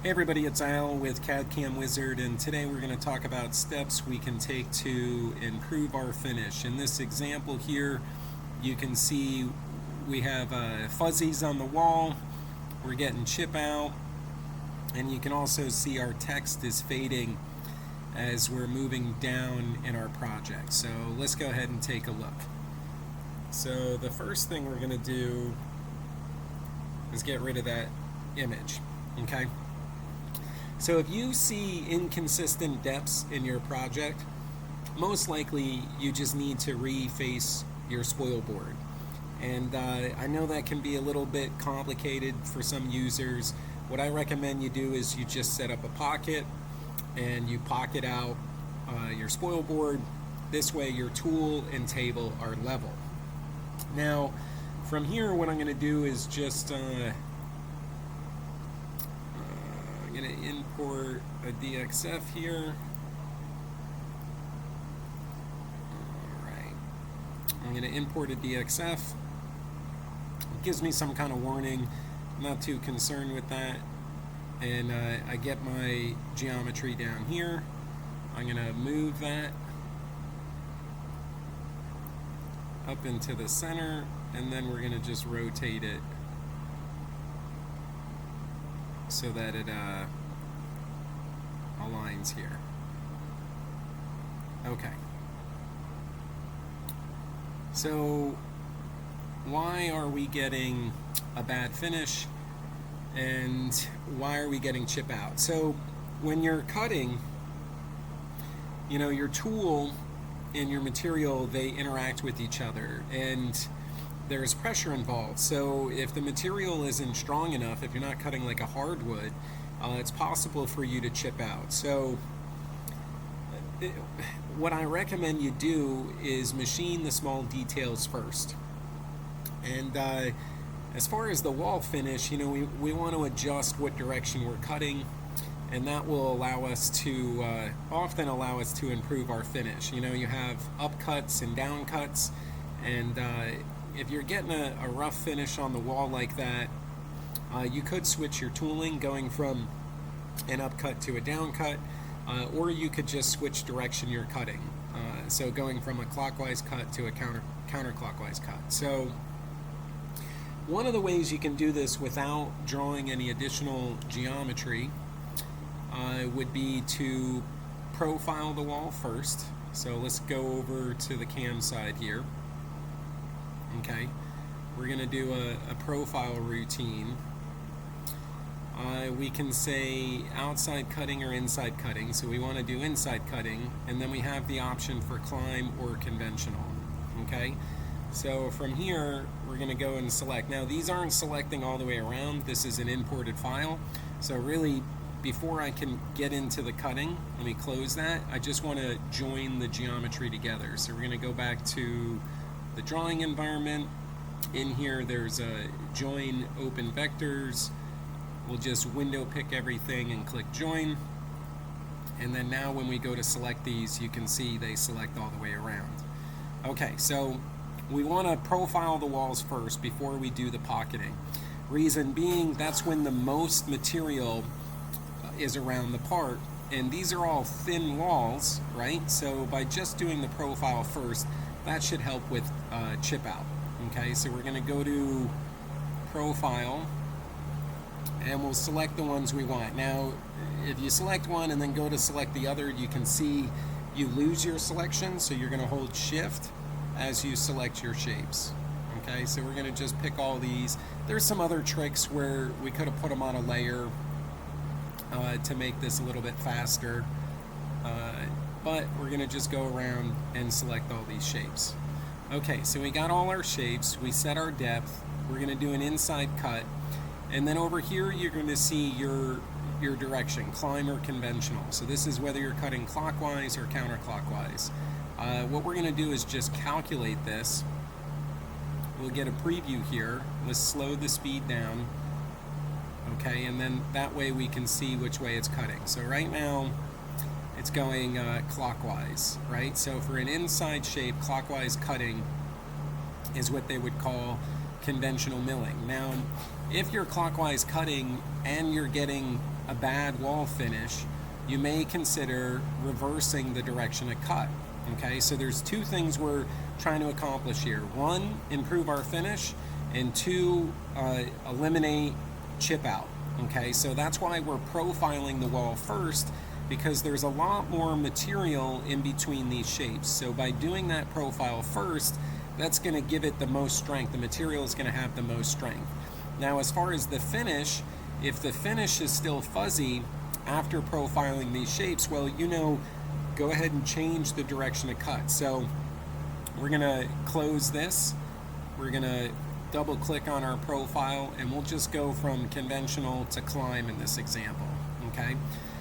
Hey everybody, it's Al with CAD/CAM Wizard, and today we're going to talk about steps we can take to improve our finish. In this example here, you can see we have fuzzies on the wall, we're getting chip out, and you can also see our text is fading as we're moving down in our project. So let's go ahead and take a look. So the first thing we're going to do is get rid of that image, okay? So if you see inconsistent depths in your project, most likely you just need to reface your spoil board. And I know that can be a little bit complicated for some users. What I recommend you do is you just set up a pocket and you pocket out your spoil board. This way your tool and table are level. Now from here, what I'm going to do is just I'm going to import a DXF here. Alright, I'm going to import a DXF. It gives me some kind of warning. I'm not too concerned with that. And I get my geometry down here. I'm going to move that up into the center, and then we're going to just rotate it so that it aligns here. Okay. So why are we getting a bad finish and why are we getting chip out? So when you're cutting, you know, your tool and your material, they interact with each other and there's pressure involved. So if the material isn't strong enough, if you're not cutting like a hardwood, it's possible for you to chip out. So what I recommend you do is machine the small details first. And as far as the wall finish, you know, we want to adjust what direction we're cutting, and that will allow us to often allow us to improve our finish. You know, you have up cuts and down cuts, and if you're getting a rough finish on the wall like that, you could switch your tooling going from an up cut to a down cut, or you could just switch direction you're cutting. So going from a clockwise cut to a counterclockwise cut. So one of the ways you can do this without drawing any additional geometry would be to profile the wall first. So let's go over to the cam side here. Okay, we're going to do a profile routine. We can say outside cutting or inside cutting, so we want to do inside cutting, and then we have the option for climb or conventional. Okay, so from here we're going to go and select. Now these aren't selecting all the way around, this is an imported file, so really before I can get into the cutting, let me close that. I just want to join the geometry together. So we're going to go back to the drawing environment. In here there's a join open vectors. We'll just window pick everything and click join, and then now when we go to select these, you can see they select all the way around. Okay, so we want to profile the walls first before we do the pocketing. Reason being, that's when the most material is around the part, and these are all thin walls, right? So by just doing the profile first, that should help with chip out. Okay, so we're going to go to profile and we'll select the ones we want. Now if you select one and then go to select the other, you can see you lose your selection, so you're going to hold shift as you select your shapes. Okay, so we're going to just pick all these. There's some other tricks where we could have put them on a layer to make this a little bit faster, but we're going to just go around and select all these shapes. Okay, so we got all our shapes, we set our depth, we're going to do an inside cut, and then over here you're going to see your direction, climb or conventional. So this is whether you're cutting clockwise or counterclockwise. What we're going to do is just calculate this. We'll get a preview here. Let's slow the speed down. Okay, and then that way we can see which way it's cutting. So right now it's going clockwise, right? So for an inside shape, clockwise cutting is what they would call conventional milling. Now, if you're clockwise cutting and you're getting a bad wall finish, you may consider reversing the direction of cut. Okay, so there's two things we're trying to accomplish here. One, improve our finish, and two, eliminate chip out. Okay, so that's why we're profiling the wall first, because there's a lot more material in between these shapes. So by doing that profile first, that's going to give it the most strength. The material is going to have the most strength. Now, as far as the finish, if the finish is still fuzzy after profiling these shapes, well, go ahead and change the direction of cut. So we're going to close this. We're going to double click on our profile, and we'll just go from conventional to climb in this example. Okay,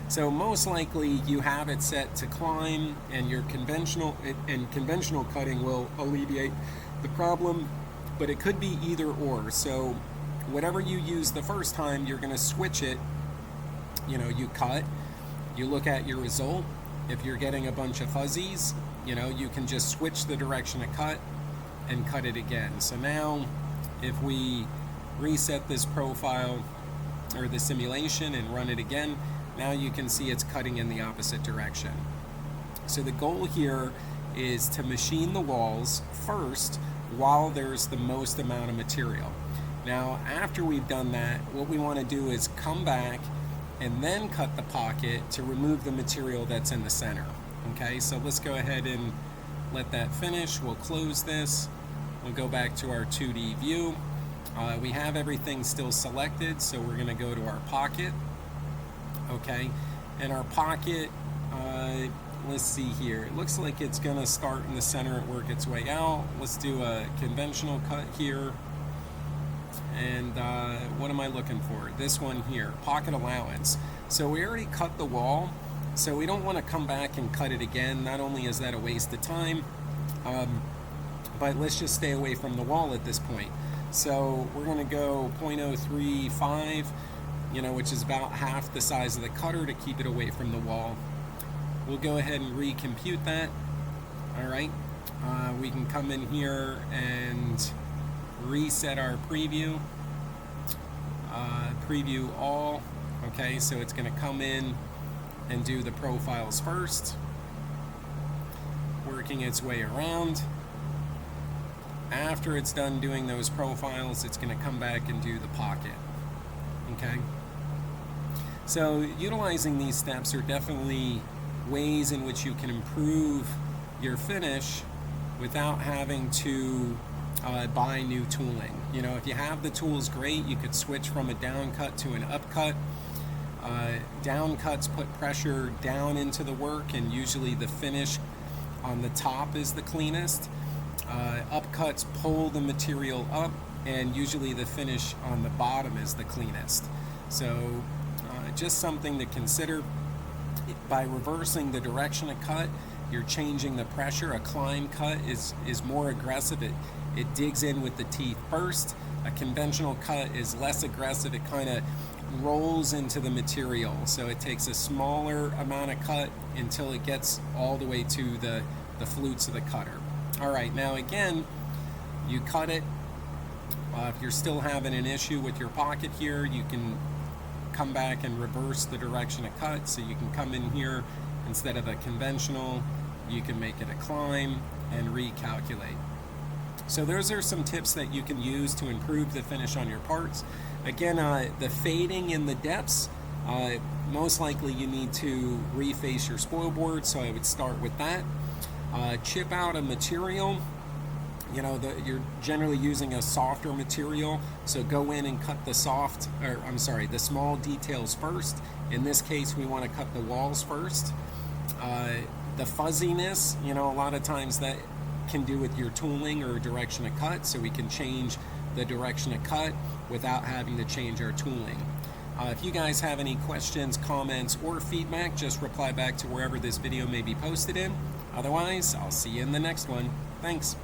so most likely you have it set to climb, and your conventional cutting will alleviate the problem, but it could be either or. So whatever you use the first time, you're going to switch it. You cut, you look at your result. If you're getting a bunch of fuzzies, you can just switch the direction of cut and cut it again. So now if we reset this profile or the simulation and run it again, now you can see it's cutting in the opposite direction. So the goal here is to machine the walls first while there's the most amount of material. Now, after we've done that, what we want to do is come back and then cut the pocket to remove the material that's in the center. Okay, so let's go ahead and let that finish. We'll close this. We'll go back to our 2D view. We have everything still selected, so we're going to go to our pocket. Okay, and our pocket, let's see here. It looks like it's going to start in the center and work its way out. Let's do a conventional cut here. And what am I looking for? This one here, pocket allowance. So we already cut the wall, so we don't want to come back and cut it again. Not only is that a waste of time, but let's just stay away from the wall at this point. So we're going to go 0.035, which is about half the size of the cutter to keep it away from the wall. We'll go ahead and recompute that. All right, we can come in here and reset our preview. Preview all. Okay, so it's going to come in and do the profiles first, working its way around. After it's done doing those profiles, it's going to come back and do the pocket. Okay, so utilizing these steps are definitely ways in which you can improve your finish without having to buy new tooling. If you have the tools, great. You could switch from a down cut to an up cut. Down cuts put pressure down into the work, and usually the finish on the top is the cleanest. Up cuts pull the material up, and usually the finish on the bottom is the cleanest. So just something to consider. By reversing the direction of cut, you're changing the pressure. A climb cut is more aggressive. It digs in with the teeth first. A conventional cut is less aggressive. It kind of rolls into the material. So it takes a smaller amount of cut until it gets all the way to the flutes of the cutter. All right, now again, you cut it. If you're still having an issue with your pocket here, you can come back and reverse the direction of cut. So you can come in here, instead of a conventional, you can make it a climb and recalculate. So those are some tips that you can use to improve the finish on your parts. Again, the fading in the depths, most likely you need to reface your spoil board, so I would start with that. Chip out a material. You're generally using a softer material, so go in and cut the small details first. In this case, we want to cut the walls first. The fuzziness, a lot of times that can do with your tooling or direction of cut, so we can change the direction of cut without having to change our tooling. If you guys have any questions, comments, or feedback, just reply back to wherever this video may be posted in. Otherwise, I'll see you in the next one. Thanks.